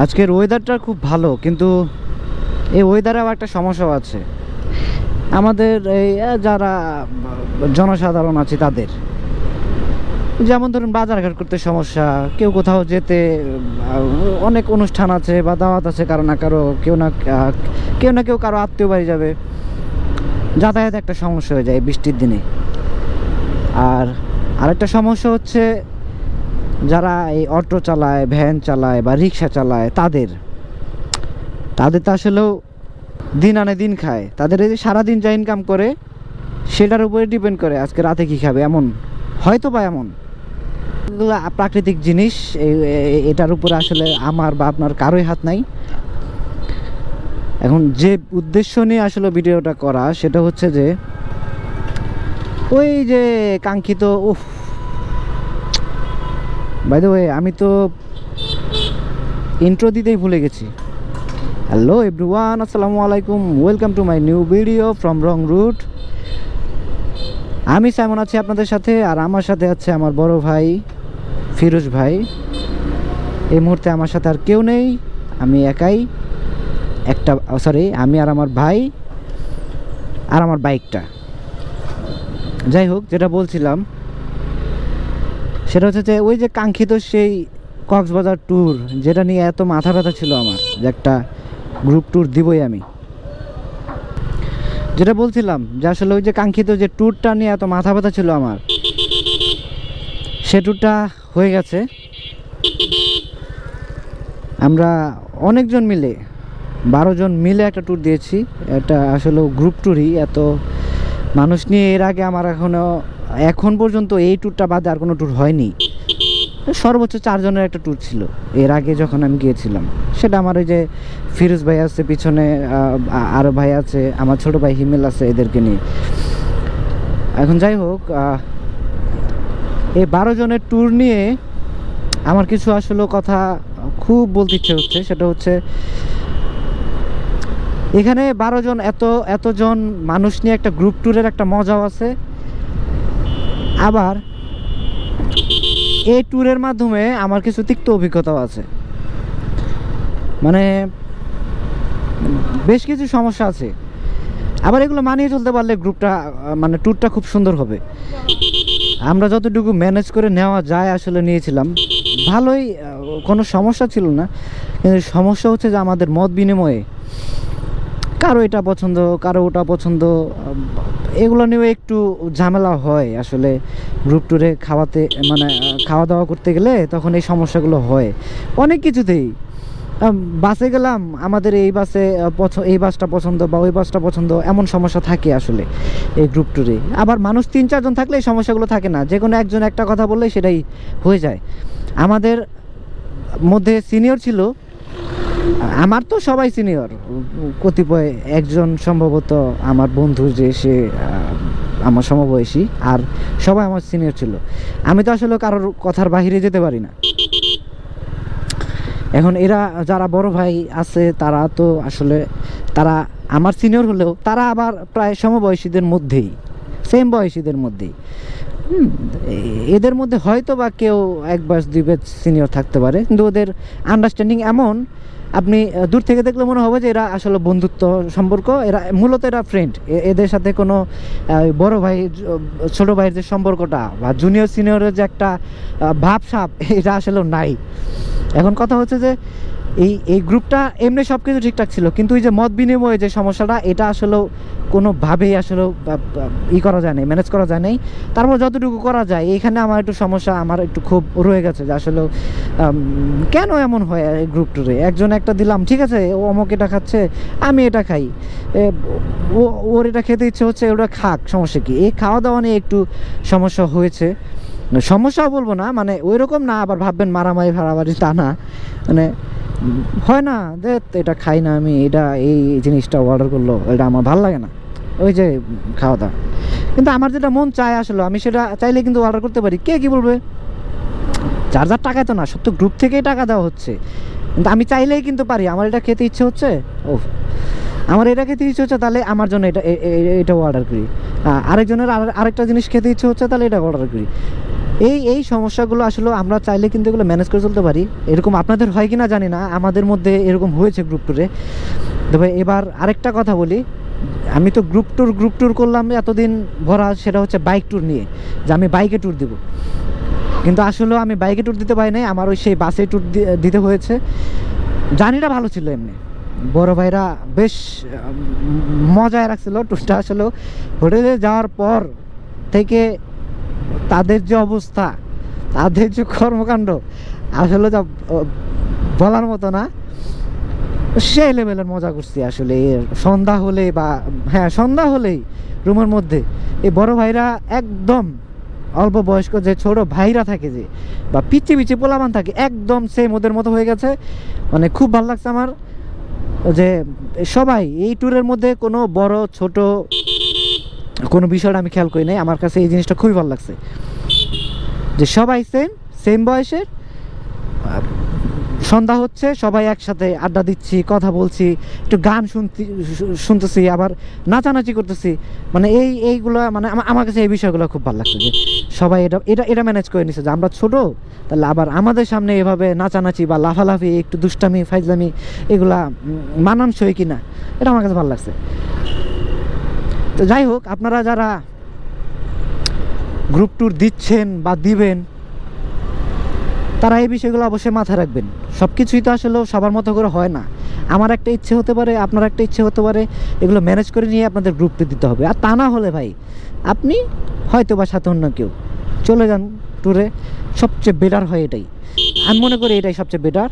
আজকের ওয়েদারটা খুব ভালো, কিন্তু এই ওয়েদারে আবার একটা সমস্যাও আছে। আমাদের এই যারা জনসাধারণ আছে তাদের, যেমন ধরুন বাজারঘাট করতে সমস্যা, কেউ কোথাও যেতে, অনেক অনুষ্ঠান আছে বা দাওয়াত আছে, কারো না কারো, কেউ না কেউ কারো আত্মীয় বাড়ি যাবে, যাতায়াত একটা সমস্যা হয়ে যায় বৃষ্টির দিনে। আর আরেকটা সমস্যা হচ্ছে যারা এই অটো চালায়, ভ্যান চালায় বা রিক্সা চালায়, তাদের তো আসলেও দিন আনে দিন খায়। তাদের এই যে সারাদিন যা ইনকাম করে সেটার উপরে ডিপেন্ড করে আজকে রাতে কী খাবে, এমন হয়তো বা এমন। এগুলো প্রাকৃতিক জিনিস, এটার উপরে আসলে আমার বা আপনার কারোই হাত নাই। এখন যে উদ্দেশ্য নিয়ে আসলে ভিডিওটা করা, সেটা হচ্ছে যে ওই যে কাঙ্ক্ষিত, বাই দ্য ওয়ে আমি তো ইন্ট্রো দিতেই ভুলে গেছি। হ্যালো এভরিওয়ান, আসসালামু আলাইকুম, welcome to my new video from wrong route. আমি সাইমন আছি আপনাদের সাথে, আর আমার সাথে আছে আমার বড় ভাই ফিরোজ ভাই। এই মুহূর্তে আমার সাথে আর কেউ নেই, আমি একাই, আমি আর আমার ভাই আর আমার বাইকটা। যাই হোক, যেটা বলছিলাম সেটা হচ্ছে যে ওই যে কাঙ্ক্ষিত সেই কক্সবাজার ট্যুর, যেটা নিয়ে এত মাথা ব্যথা ছিল আমার, যে একটা গ্রুপ ট্যুর দিবই আমি। যেটা বলছিলাম যে আসলে ওই যে কাঙ্ক্ষিত যে ট্যুরটা নিয়ে এত মাথা ব্যথা ছিল আমার, সে ট্যুরটা হয়ে গেছে। আমরা অনেকজন মিলে 12 জন মিলে একটা ট্যুর দিয়েছি। এটা আসলে গ্রুপ ট্যুরই, এত মানুষ নিয়ে এর আগে আমার এখন পর্যন্ত এই ট্যুরটা বাদে আর কোনো ট্যুর হয়নি। সর্বোচ্চ 4 জনের একটা ট্যুর ছিল এর আগে যখন আমি গিয়েছিলাম। সেটা আমার ওই যে ফিরোজ ভাই আছে পিছনে, আরও ভাই আছে, আমার ছোট ভাই হিমেল আছে, এদেরকে নিয়ে। এখন যাই হোক, এই 12 জনের ট্যুর নিয়ে আমার কিছু আসলে কথা খুব বলতে ইচ্ছে হচ্ছে। সেটা হচ্ছে এখানে 12 জন, এতজন মানুষ নিয়ে একটা গ্রুপ ট্যুরের একটা মজাও আছে। আবার এই ট্যুরের মাধ্যমে আমার কিছু তিক্ত অভিজ্ঞতাও আছে। মানে বেশ কিছু সমস্যা আছে। আবার এগুলো মানিয়ে চলতে পারলে গ্রুপটা, মানে ট্যুরটা খুব সুন্দর হবে। আমরা যতটুকু ম্যানেজ করে নেওয়া যায় আসলে নিয়েছিলাম, ভালোই, কোনো সমস্যা ছিল না। কিন্তু সমস্যা হচ্ছে যে আমাদের মত বিনিময়ে কারো এটা পছন্দ, কারো ওটা পছন্দ, এগুলো নিয়েও একটু ঝামেলা হয় আসলে। গ্রুপ ট্যুরে মানে খাওয়া দাওয়া করতে গেলে তখন এই সমস্যাগুলো হয় অনেক কিছুতেই। বাসে গেলাম, আমাদের এই বাসে এই বাসটা পছন্দ বা ওই বাসটা পছন্দ, এমন সমস্যা থাকে আসলে এই গ্রুপ ট্যুরে। আবার মানুষ 3-4 জন থাকলে এই সমস্যাগুলো থাকে না, যে কোনো একজন একটা কথা বললেই সেটাই হয়ে যায়। আমাদের মধ্যে সিনিয়র ছিল, আমার তো সবাই সিনিয়র, কতিপয় একজন সম্ভবত আমার বন্ধু, যে সে আমার সমবয়সী, আর সবাই আমার সিনিয়র ছিল। আমি তো আসলে কারোর কথার বাহিরে যেতে পারি না। এখন এরা যারা বড় ভাই আছে, তারা তো আসলে তারা আমার সিনিয়র হলেও তারা আবার প্রায় সমবয়সীদের মধ্যেই, সেম বয়সীদের মধ্যেই। এদের মধ্যে হয়তো বা কেউ 1 ব্যাচ 2 ব্যাচ সিনিয়র থাকতে পারে, কিন্তু ওদের আন্ডারস্ট্যান্ডিং এমন, আপনি দূর থেকে দেখলে মনে হবে যে এরা আসলে বন্ধুত্ব সম্পর্ক, মূলত এরা ফ্রেন্ড। এদের সাথে কোনো বড় ভাই ছোট ভাইয়ের যে সম্পর্কটা বা জুনিয়র সিনিয়রের যে একটা ভাবসাব, এটা আসলে নাই। এখন কথা হচ্ছে যে এই গ্রুপটা এমনি সব কিছু ঠিকঠাক ছিল, কিন্তু এই যে মত বিনিময়ে যে সমস্যাটা, এটা আসলেও কোনোভাবেই আসলে করা যায় নাই, ম্যানেজ করা যায় নাই। তারপর যতটুকু করা যায়, এখানে আমার একটু সমস্যা, আমার একটু খুব রয়ে গেছে যে আসলে কেন এমন হয় এই গ্রুপ ট্যুরে। একজন একটা দিলাম, ঠিক আছে, ও অমুক এটা খাচ্ছে, আমি এটা খাই, ওর এটা খেতে ইচ্ছে হচ্ছে, ওটা খাক, সমস্যা কি? এই খাওয়া দাওয়া নিয়ে একটু সমস্যা হয়েছে। সমস্যাও বলবো না, মানে ওই রকম না, আবার ভাববেন মারামারি ফারামারি, তা না। মানে হয় না যে এটা খাই না আমি, এটা এই জিনিসটা অর্ডার করলো, এটা আমার ভালো লাগে না, ওই যে খাওয়া দাওয়া। কিন্তু আমার যেটা মন চায় আসলে, আমি সেটা চাইলে কিন্তু অর্ডার করতে পারি। কে কি বলবে? যার যার টাকায় তো না, সব তো গ্রুপ থেকেই টাকা দেওয়া হচ্ছে, কিন্তু আমি চাইলেই কিন্তু পারি। আমার এটা খেতে ইচ্ছে হচ্ছে, আমার এটা খেতে ইচ্ছে হচ্ছে, তাহলে আমার জন্য এটাও অর্ডার করি। আরেকজনের আরেকটা জিনিস খেতে ইচ্ছে হচ্ছে, তাহলে এটা অর্ডার করি। এই সমস্যাগুলো আসলে আমরা চাইলে কিন্তু এগুলো ম্যানেজ করে চলতে পারি। এরকম আপনাদের হয় কি না জানি না, আমাদের মধ্যে এরকম হয়েছে গ্রুপ ট্যুরে। তবে এবার আরেকটা কথা বলি, আমি তো গ্রুপ ট্যুর করলাম এতদিন ভরা, সেটা হচ্ছে বাইক ট্যুর নিয়ে, যে আমি বাইকে ট্যুর দিব। কিন্তু আসলেও আমি বাইকে ট্যুর দিতে পারি নাই, আমার ওই সেই বাসে ট্যুর দিতে হয়েছে। জার্নিটা ভালো ছিল এমনি, বড় ভাইরা বেশ মজায় রাখছিল ট্যুরটা। আসলে হোটেলে যাওয়ার পর থেকে তাদের যে অবস্থা, তাদের যে কর্মকাণ্ড, আসলে যা বলার মতো না। সেই লেভেলের মজা করছি আসলে। সন্ধ্যা হলে বা হ্যাঁ সন্ধ্যা হলেই রুমের মধ্যে এই বড় ভাইরা একদম অল্প বয়স্ক যে ছোট ভাইরা থাকে যে বা পিচি পিচি পোলাবান থাকে, একদম সেম ওদের মতো হয়ে গেছে। মানে খুব ভালো লাগছে আমার যে সবাই এই ট্যুরের মধ্যে কোনো বড় ছোট কোনো বিষয়টা আমি খেয়াল করি নাই। আমার কাছে এই জিনিসটা খুবই ভালো লাগছে যে সবাই সেম বয়সের। সন্ধ্যা হচ্ছে, সবাই একসাথে আড্ডা দিচ্ছি, কথা বলছি, একটু গান শুনতেছি, আবার নাচানাচি করতেছি। মানে এইগুলো মানে আমার কাছে এই বিষয়গুলো খুব ভালো লাগছে যে সবাই এটা ম্যানেজ করে নিছে যে আমরা ছোট, তাহলে আবার আমাদের সামনে এভাবে নাচানাচি বা লাফালাফি, একটু দুষ্টামি ফাইজলামি, এগুলা মানানসই কিনা, এটা আমার কাছে ভালো লাগছে। তো যাই হোক, আপনারা যারা গ্রুপ ট্যুর দিচ্ছেন বা দিবেন, তারা এই বিষয়গুলো অবশ্যই মাথায় রাখবেন। সব কিছুই তো আসলে সবার মতো করে হয় না। আমার একটা ইচ্ছে হতে পারে, আপনার একটা ইচ্ছে হতে পারে, এগুলো ম্যানেজ করে নিয়ে আপনাদের গ্রুপে দিতে হবে। আর তা না হলে ভাই, আপনি হয়তো বা সাথে অন্য কেউ চলে যান ট্যুরে, সবচেয়ে বেটার হয় এটাই। আমি মনে করি এটাই সবচেয়ে বেটার।